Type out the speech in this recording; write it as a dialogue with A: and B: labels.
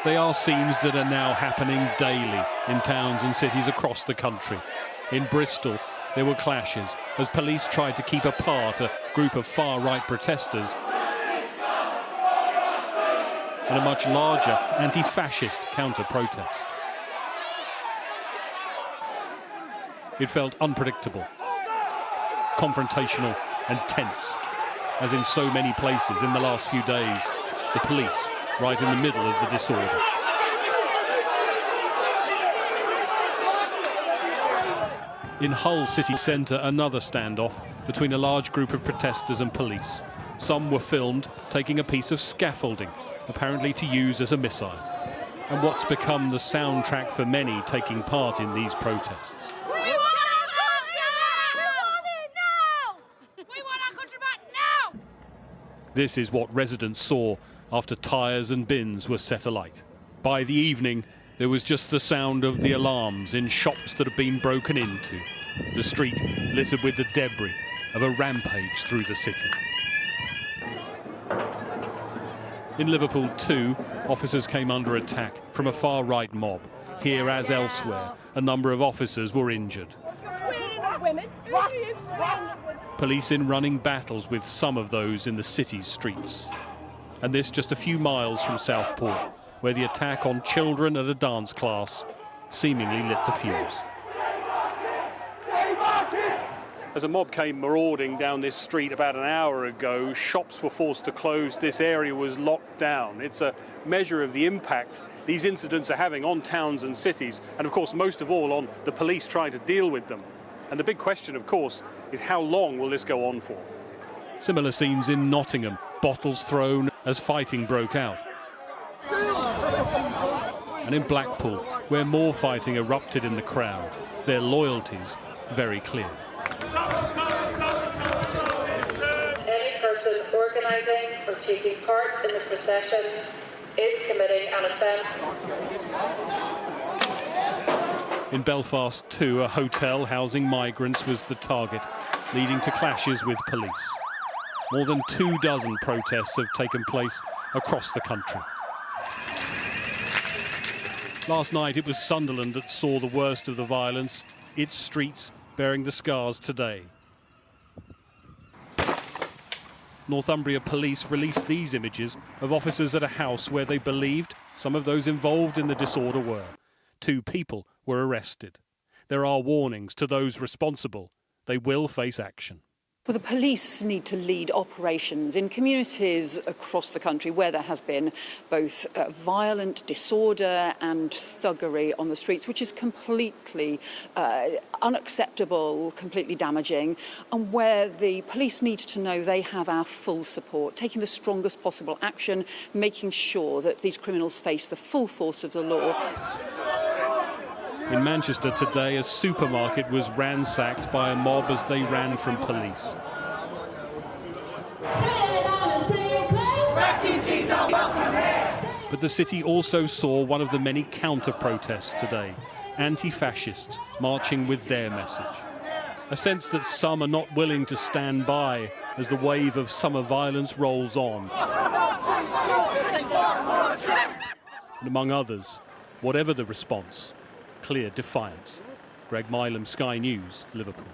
A: They are scenes that are now happening daily in towns and cities across the country. In Bristol, there were clashes as police tried to keep apart a group of far-right protesters and a much larger anti-fascist counter-protest. It felt unpredictable, confrontational and tense, as in so many places in the last few days, the police right in the middle of the disorder. In Hull city centre, another standoff between a large group of protesters and police. Some were filmed taking a piece of scaffolding, apparently to use as a missile, and what's become the soundtrack for many taking part in these protests.
B: We want our country back! We want it now! We want our country back now!
A: This is what residents saw after tyres and bins were set alight. By the evening, there was just the sound of the alarms in shops that had been broken into. The street littered with the debris of a rampage through the city. In Liverpool too, officers came under attack from a far-right mob. Here, as elsewhere, a number of officers were injured. Police in running battles with some of those in the city's streets. And this just a few miles from Southport, where the attack on children at a dance class seemingly lit the fuse. As a mob came marauding down this street about an hour ago, shops were forced to close, this area was locked down. It's a measure of the impact these incidents are having on towns and cities, and of course most of all on the police trying to deal with them. And the big question, of course, is how long will this go on for? Similar scenes in Nottingham, bottles thrown as fighting broke out. And in Blackpool, where more fighting erupted in the crowd, their loyalties very clear.
C: Any person organising or taking part in the procession is committing an offence.
A: In Belfast too, a hotel housing migrants was the target, leading to clashes with police. More than 24 protests have taken place across the country. Last night it was Sunderland that saw the worst of the violence, its streets bearing the scars today. Northumbria police released these images of officers at a house where they believed some of those involved in the disorder were. 2 people were arrested. There are warnings to those responsible. They will face action.
D: Well, the police need to lead operations in communities across the country where there has been both violent disorder and thuggery on the streets, which is completely unacceptable, completely damaging, and where the police need to know they have our full support, taking the strongest possible action, making sure that these criminals face the full force of the law.
A: In Manchester today, a supermarket was ransacked by a mob as they ran from police. But the city also saw one of the many counter-protests today, anti-fascists marching with their message. A sense that some are not willing to stand by as the wave of summer violence rolls on. And among others, whatever the response, clear defiance. Greg Milam, Sky News, Liverpool.